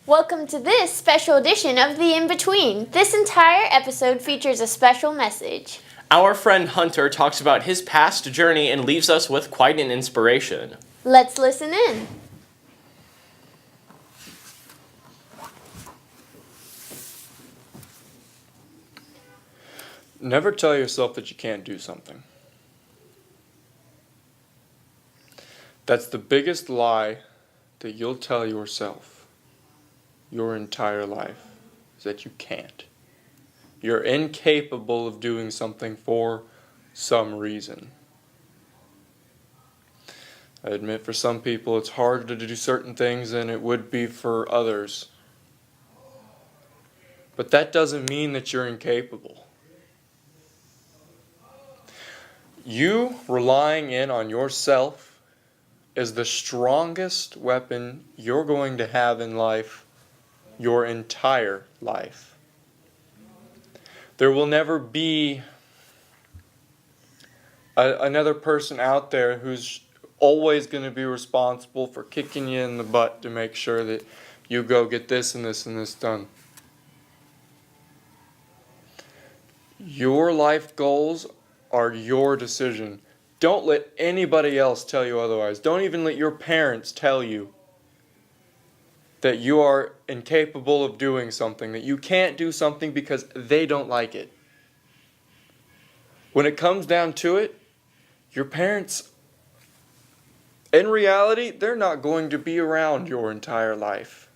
Welcome to this special edition of the Inbetween. This entire episode features a special message. Our friend Hunter talks about his past journey and leaves us with quite an inspiration. Let's listen in. Never tell yourself that you can't do something. That's the biggest lie that you'll tell yourself your entire life, is that you can't. You're incapable of doing something for some reason. I admit for some people it's harder to do certain things than it would be for others. But that doesn't mean that you're incapable. You relying in on yourself is the strongest weapon you're going to have in life your entire life. There will never be another person out there who's always going to be responsible for kicking you in the butt to make sure that you go get this and this and this done. Your life goals are your decision. Don't let anybody else tell you otherwise. Don't even let your parents tell you that you are incapable of doing something, that you can't do something because they don't like it. When it comes down to it, your parents, in reality, they're not going to be around your entire life.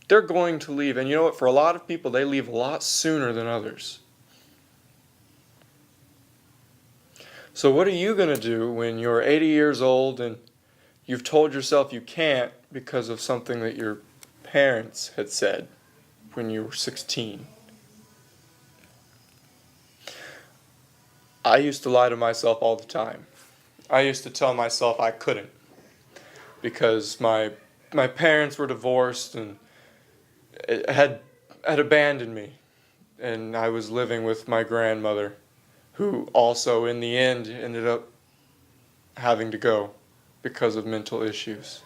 They're going to leave. And you know what? For a lot of people, they leave a lot sooner than others. So what are you going to do when you're 80 years old and you've told yourself you can't because of something that your parents had said when you were 16? I used to lie to myself all the time. I used to tell myself I couldn't because my parents were divorced and had abandoned me, and I was living with my grandmother, who also in the end ended up having to go because of mental issues.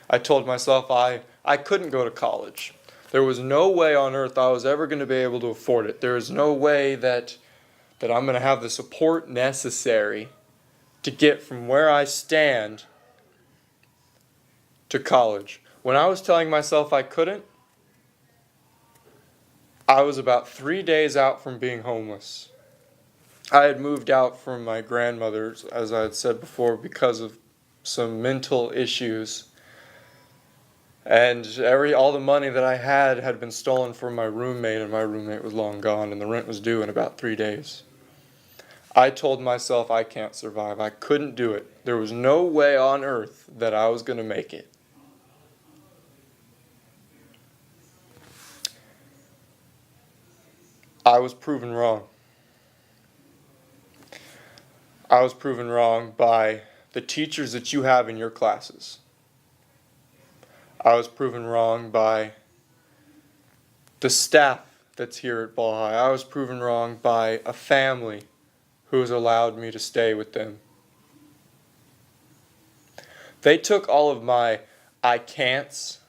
I told myself I couldn't go to college. There was no way on earth I was ever going to be able to afford it. There is no way that I'm going to have the support necessary to get from where I stand to college. When I was telling myself I couldn't, I was about 3 days out from being homeless. I had moved out from my grandmother's, as I had said before, because of some mental issues. And all the money that I had been stolen from my roommate, and my roommate was long gone, and the rent was due in about 3 days. I told myself I can't survive. I couldn't do it. There was no way on earth that I was going to make it. I was proven wrong. I was proven wrong by the teachers that you have in your classes. I was proven wrong by the staff that's here at Ball High. I was proven wrong by a family who has allowed me to stay with them. They took all of my I can'ts.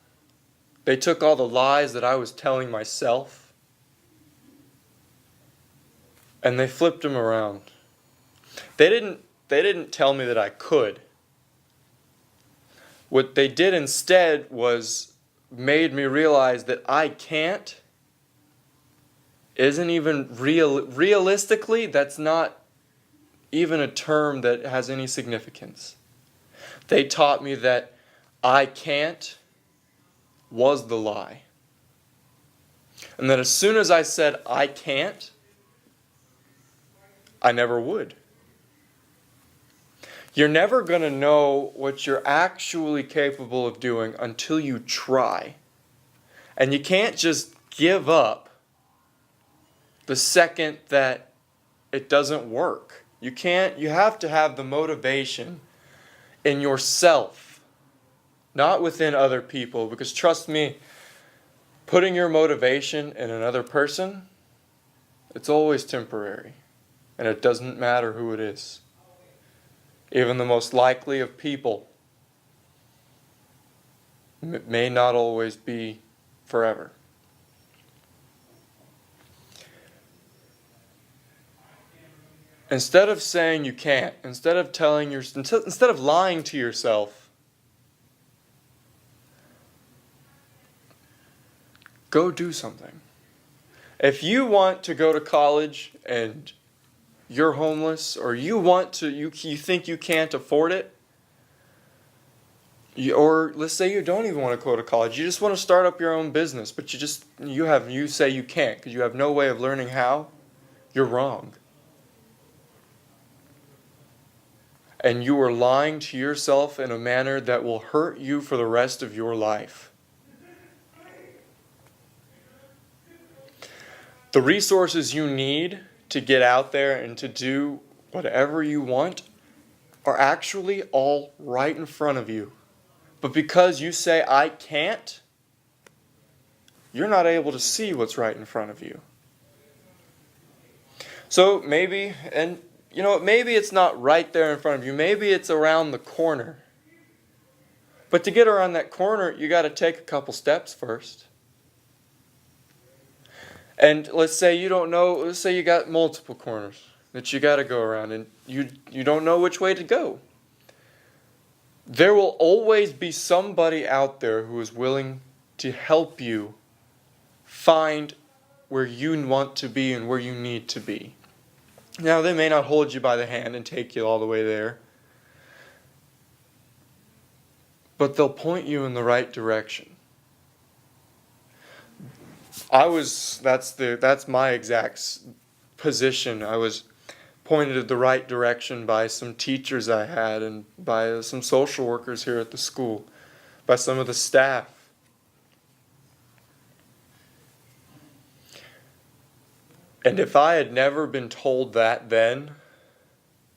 They took all the lies that I was telling myself, and they flipped them around. They didn't tell me that I could. What they did instead was made me realize that I can't isn't even realistically, that's not even a term that has any significance. They taught me that I can't was the lie. And that as soon as I said I can't, I never would. You're never going to know what you're actually capable of doing until you try. And you can't just give up the second that it doesn't work. You have to have the motivation in yourself, not within other people. Because trust me, putting your motivation in another person, it's always temporary. And it doesn't matter who it is. Even the most likely of people may not always be forever. Instead of saying you can't, instead of lying to yourself, go do something. If you want to go to college and you're homeless, or you think you can't afford it, or let's say you don't even want to go to college, you just want to start up your own business, but you say you can't because you have no way of learning how, you're wrong. And you are lying to yourself in a manner that will hurt you for the rest of your life. The resources you need to get out there and to do whatever you want are actually all right in front of you. But because you say, I can't, you're not able to see what's right in front of you. So maybe it's not right there in front of you. Maybe it's around the corner. But to get around that corner, you got to take a couple steps first. And let's say you got multiple corners that you got to go around, and you don't know which way to go. There will always be somebody out there who is willing to help you find where you want to be and where you need to be. Now, they may not hold you by the hand and take you all the way there, but they'll point you in the right direction. That's my exact position. I was pointed in the right direction by some teachers I had and by some social workers here at the school, by some of the staff. And if I had never been told that then,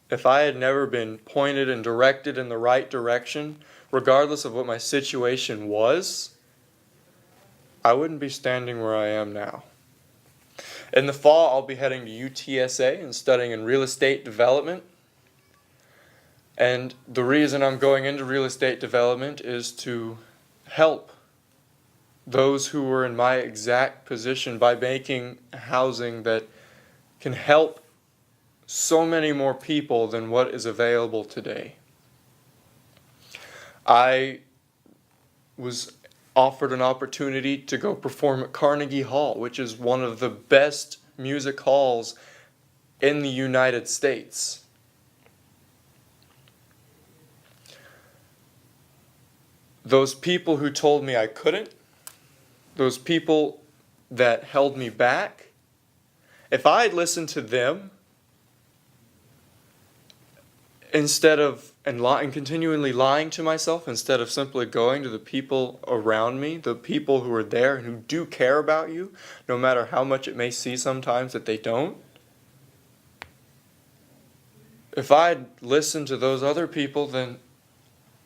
if I had never been pointed and directed in the right direction, regardless of what my situation was, I wouldn't be standing where I am now. In the fall, I'll be heading to UTSA and studying in real estate development. And the reason I'm going into real estate development is to help those who were in my exact position by making housing that can help so many more people than what is available today. I was offered an opportunity to go perform at Carnegie Hall, which is one of the best music halls in the United States. Those people who told me I couldn't, those people that held me back, if I had listened to them instead of and continually lying to myself, instead of simply going to the people around me, the people who are there and who do care about you, no matter how much it may seem sometimes that they don't, if I'd listened to those other people, then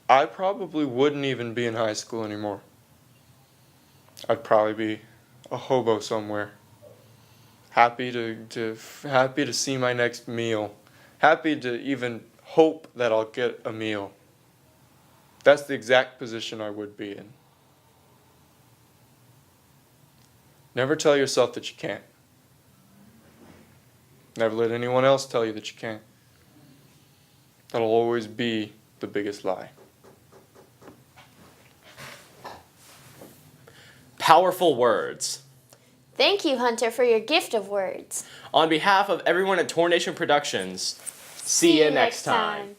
I probably wouldn't even be in high school anymore. I'd probably be a hobo somewhere, happy to see my next meal, happy to even hope that I'll get a meal. That's the exact position I would be in. Never tell yourself that you can't. Never let anyone else tell you that you can't. That'll always be the biggest lie. Powerful words. Thank you, Hunter, for your gift of words. On behalf of everyone at Tornation Productions, see you next time.